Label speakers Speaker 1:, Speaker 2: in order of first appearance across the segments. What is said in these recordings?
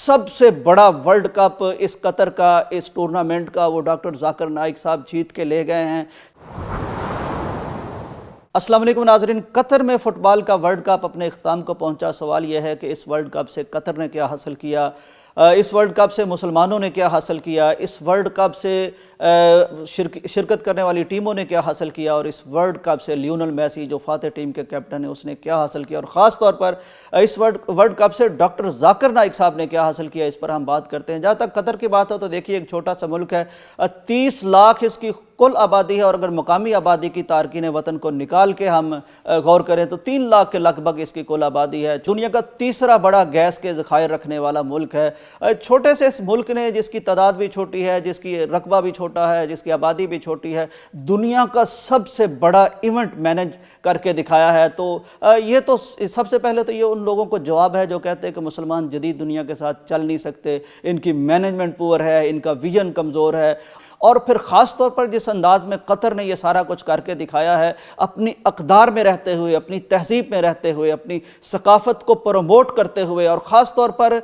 Speaker 1: سب سے بڑا world cup اس قطر کا، اس ٹورنامنٹ کا، وہ ڈاکٹر ذاکر نائک صاحب جیت کے لے گئے ہیں۔ السلام علیکم ناظرین، قطر میں فٹ بال کا ورلڈ کپ اپنے اختتام کو پہنچا۔ سوال یہ ہے کہ اس ورلڈ کپ سے قطر نے کیا حاصل کیا، اس ورلڈ کپ سے مسلمانوں نے کیا حاصل کیا، اس ورلڈ کپ سے شرکت کرنے والی ٹیموں نے کیا حاصل کیا، اور اس ورلڈ کپ سے لیونل میسی جو فاتح ٹیم کے کیپٹن ہیں اس نے کیا حاصل کیا، اور خاص طور پر اس ورلڈ کپ سے ڈاکٹر ذاکر نائک صاحب نے کیا حاصل کیا، اس پر ہم بات کرتے ہیں۔ جہاں تک قطر کی بات ہو تو دیکھیے ایک چھوٹا سا ملک ہے، 30 لاکھ اس کی کل آبادی ہے، اور اگر مقامی آبادی کی تارکین وطن کو نکال کے ہم غور کریں تو 3 لاکھ کے لگ بھگ اس کی کل آبادی ہے۔ دنیا کا تیسرا بڑا گیس کے ذخائر رکھنے والا ملک ہے۔ چھوٹے سے اس ملک نے، جس کی تعداد بھی چھوٹی ہے، جس کی رقبہ بھی چھوٹا ہے، جس کی آبادی بھی چھوٹی ہے، دنیا کا سب سے بڑا ایونٹ مینج کر کے دکھایا ہے۔ تو یہ تو سب سے پہلے تو یہ ان لوگوں کو جواب ہے جو کہتے ہیں کہ مسلمان جدید دنیا کے ساتھ چل نہیں سکتے، ان کی مینجمنٹ پور ہے، ان کا ویژن کمزور ہے۔ اور پھر خاص طور پر جس انداز میں قطر نے یہ سارا کچھ کر کے دکھایا ہے، اپنی اقدار میں رہتے ہوئے، اپنی تہذیب میں رہتے ہوئے، اپنی ثقافت کو پروموٹ کرتے ہوئے، اور خاص طور پر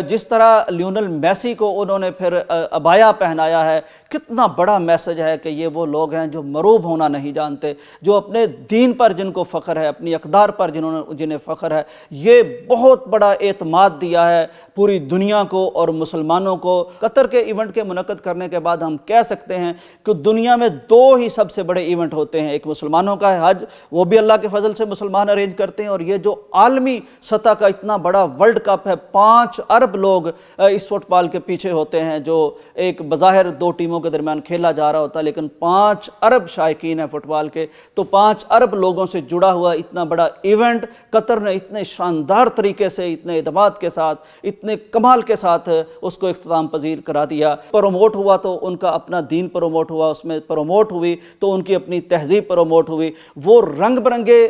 Speaker 1: جس طرح لیونل میسی کو انہوں نے پھر عبایا پہنایا ہے، کتنا بڑا میسج ہے کہ یہ وہ لوگ ہیں جو مروب ہونا نہیں جانتے، جو اپنے دین پر جن کو فخر ہے، اپنی اقدار پر جنہیں فخر ہے۔ یہ بہت بڑا اعتماد دیا ہے پوری دنیا کو اور مسلمانوں کو۔ قطر کے ایونٹ کے منعقد کرنے کے بعد ہم کہہ سکتے ہیں کہ دنیا میں 2 ہی سب سے بڑے ایونٹ ہوتے ہیں، ایک مسلمانوں کا ہے حج، وہ بھی اللہ کے فضل سے مسلمان ارینج کرتے ہیں، اور یہ جو عالمی سطح کا اتنا بڑا ورلڈ کپ ہے، 5 ارب لوگ اس فٹ بال کے پیچھے ہوتے ہیں، جو ایک بظاہر 2 ٹیموں کے درمیان کھیلا جا رہا ہوتا ہے، لیکن 5 ارب شائقین ہیں فٹ بال کے، تو 5 ارب لوگوں سے جڑا ہوا اتنا بڑا ایونٹ قطر نے اتنے شاندار طریقے سے، اتنے اعتماد کے ساتھ، اتنے کمال کے ساتھ اس کو اختتام پذیر کرا دیا۔ پروموٹ ہوا تو ان کا اپنا دین پروموٹ ہوا، اس میں پروموٹ ہوئی تو ان کی اپنی تہذیب پروموٹ ہوئی۔ وہ رنگ برنگے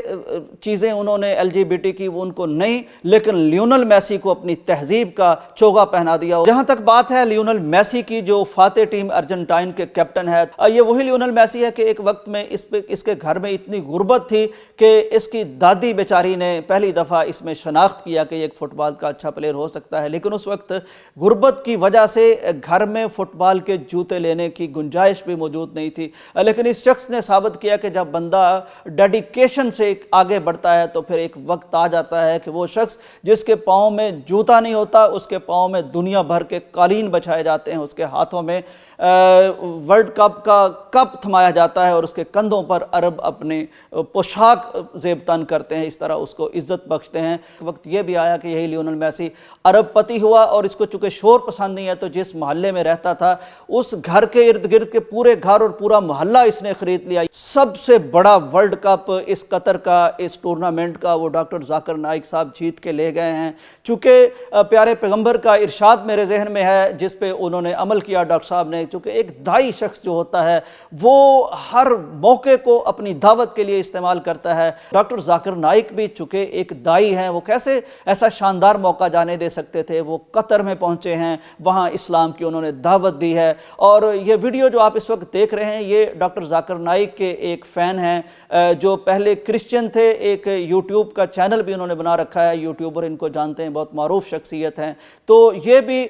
Speaker 1: چیزیں انہوں نے LGBT کی، وہ ان کو نہیں، لیکن لیونل میسی کو اپنی تہذیب کا چوغا پہنا دیا۔ جہاں تک بات ہے لیونل میسی کی، جو فاتح ٹیم ارجنٹائن کے کیپٹن ہے، یہ وہی لیونل میسی ہے کہ ایک وقت میں اس کے گھر میں اتنی غربت تھی کہ اس کی دادی بیچاری نے پہلی دفعہ اس میں شناخت کیا کہ ایک فٹ بال کا اچھا پلیئر ہو سکتا ہے، لیکن اس وقت غربت کی وجہ سے گھر میں فٹ بال کے جوتے لینے کی گنجائش بھی موجود نہیں تھی، لیکن اس شخص نے ثابت کیا کہ جب بندہ ڈیڈیکیشن سے آگے بڑھتا ہے تو پھر ایک وقت آ جاتا ہے کہ وہ شخص جس کے پاؤں میں جوتا نہیں ہوتا، اس کے پاؤں میں دنیا بھر کے قالین بچھائے جاتے ہیں، اس کے ہاتھوں میں ورلڈ کپ کا کپ تھمایا جاتا ہے، اور اس کے کندھوں پر عرب اپنے پوشاک زیب تن کرتے ہیں، اس طرح اس کو عزت بخشتے ہیں۔ وقت یہ بھی آیا کہ یہی لیونل میسی عرب پتی ہوا، اور اس کو چونکہ شور پسند نہیں ہے تو جس محلے میں رہتا تھا اس گھر کے ارد گرد کے پورے گھر اور پورا محلہ اس نے خرید لیا۔ سب سے بڑا ورلڈ کپ اس قطر کا، اس ٹورنامنٹ کا، وہ ڈاکٹر ذاکر نائک صاحب جیت کے لے گئے ہیں۔ چونکہ پیارے پیغمبر کا ارشاد میرے ذہن میں ہے جس پہ انہوں نے عمل کیا ڈاکٹر صاحب نے، چونکہ ایک دائی شخص جو ہوتا ہے وہ ہر موقع کو اپنی دعوت کے لیے استعمال کرتا ہے۔ ڈاکٹر ذاکر نائک بھی چونکہ ایک دائی ہیں، وہ کیسے ایسا شاندار موقع جانے دے سکتے تھے؟ وہ قطر میں پہنچے ہیں، وہاں اسلام کی انہوں نے دعوت دی ہے۔ اور یہ ویڈیو جو آپ اس وقت دیکھ رہے ہیں، یہ ڈاکٹر ذاکر نائک کے ایک فین ہیں جو پہلے کرسچن تھے، ایک یوٹیوب کا چینل بھی انہوں نے بنا رکھا ہے، یوٹیوبر ان کو جانتے ہیں، بہت معروف شخصیت ہیں۔ تو یہ بھی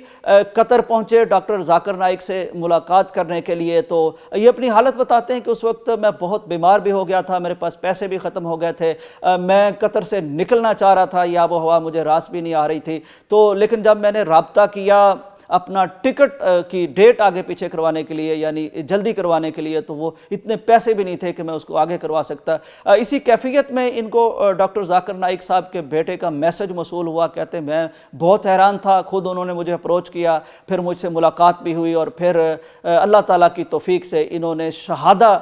Speaker 1: قطر پہنچے ڈاکٹر ذاکر نائک سے ملاقات کرنے کے لیے۔ تو یہ اپنی حالت بتاتے ہیں کہ اس وقت میں بہت بیمار بھی ہو گیا تھا، میرے پاس پیسے بھی ختم ہو گئے تھے، میں قطر سے نکلنا چاہ رہا تھا، یہ آب و ہوا مجھے راس بھی نہیں آ رہی تھی، تو لیکن جب میں نے رابطہ کیا اپنا ٹکٹ کی ڈیٹ آگے پیچھے کروانے کے لیے، یعنی جلدی کروانے کے لیے، تو وہ اتنے پیسے بھی نہیں تھے کہ میں اس کو آگے کروا سکتا۔ اسی کیفیت میں ان کو ڈاکٹر ذاکر نائک صاحب کے بیٹے کا میسج موصول ہوا، کہتے ہیں میں بہت حیران تھا، خود انہوں نے مجھے اپروچ کیا، پھر مجھ سے ملاقات بھی ہوئی، اور پھر اللہ تعالیٰ کی توفیق سے انہوں نے شہادہ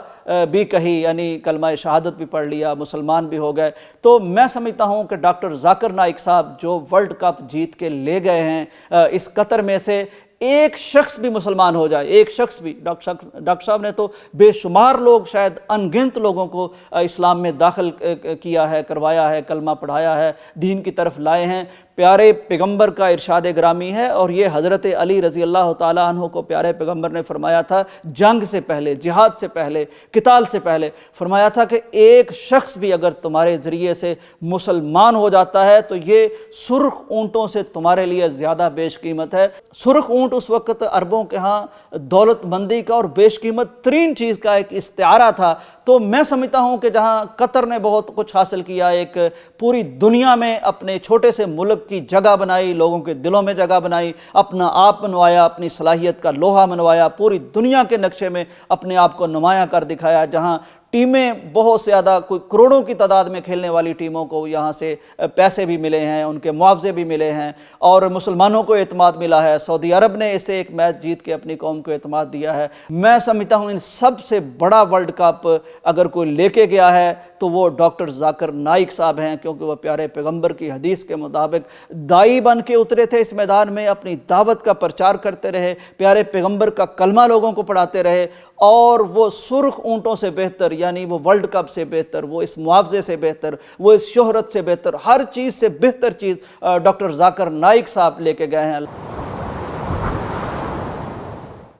Speaker 1: بھی کہی، یعنی کلمہ شہادت بھی پڑھ لیا، مسلمان بھی ہو گئے۔ تو میں سمجھتا ہوں کہ ڈاکٹر ذاکر نائک صاحب جو ورلڈ کپ جیت کے لے گئے ہیں، اس قطر میں سے ایک شخص بھی مسلمان ہو جائے، ایک شخص بھی، ڈاکٹر صاحب نے تو بے شمار لوگ، شاید ان گنت لوگوں کو اسلام میں داخل کیا ہے، کروایا ہے، کلمہ پڑھایا ہے، دین کی طرف لائے ہیں، پیارے پیغمبر کا ارشاد گرامی ہے، اور یہ حضرت علی رضی اللہ تعالیٰ عنہ کو پیارے پیغمبر نے فرمایا تھا جنگ سے پہلے، جہاد سے پہلے، قتال سے پہلے، فرمایا تھا کہ ایک شخص بھی اگر تمہارے ذریعے سے مسلمان ہو جاتا ہے تو یہ سرخ اونٹوں سے تمہارے لیے زیادہ بیش قیمت ہے۔ سرخ اونٹ اس وقت عربوں کے ہاں دولت مندی کا اور بیش قیمت ترین چیز کا ایک استعارہ تھا۔ تو میں سمجھتا ہوں کہ جہاں قطر نے بہت کچھ حاصل کیا، ایک پوری دنیا میں اپنے چھوٹے سے ملک کی جگہ بنائی، لوگوں کے دلوں میں جگہ بنائی، اپنا آپ منوایا، اپنی صلاحیت کا لوہا منوایا، پوری دنیا کے نقشے میں اپنے آپ کو نمایاں کر دکھایا، جہاں ٹیمیں بہت زیادہ کوئی کروڑوں کی تعداد میں کھیلنے والی ٹیموں کو یہاں سے پیسے بھی ملے ہیں، ان کے معاوضے بھی ملے ہیں، اور مسلمانوں کو اعتماد ملا ہے۔ سعودی عرب نے اسے ایک میچ جیت کے اپنی قوم کو اعتماد دیا ہے۔ میں سمجھتا ہوں ان سب سے بڑا ورلڈ کپ اگر کوئی لے کے گیا ہے تو وہ ڈاکٹر ذاکر نائک صاحب ہیں، کیونکہ وہ پیارے پیغمبر کی حدیث کے مطابق دائی بن کے اترے تھے اس میدان میں، اپنی دعوت کا پرچار کرتے رہے، پیارے پیغمبر کا کلمہ لوگوں کو پڑھاتے رہے، اور وہ سرخ اونٹوں سے بہتر، یعنی وہ ورلڈ کپ سے بہتر، وہ اس معاوضے سے بہتر، وہ اس شہرت سے بہتر، ہر چیز سے بہتر چیز ڈاکٹر ذاکر نائک صاحب لے کے گئے ہیں۔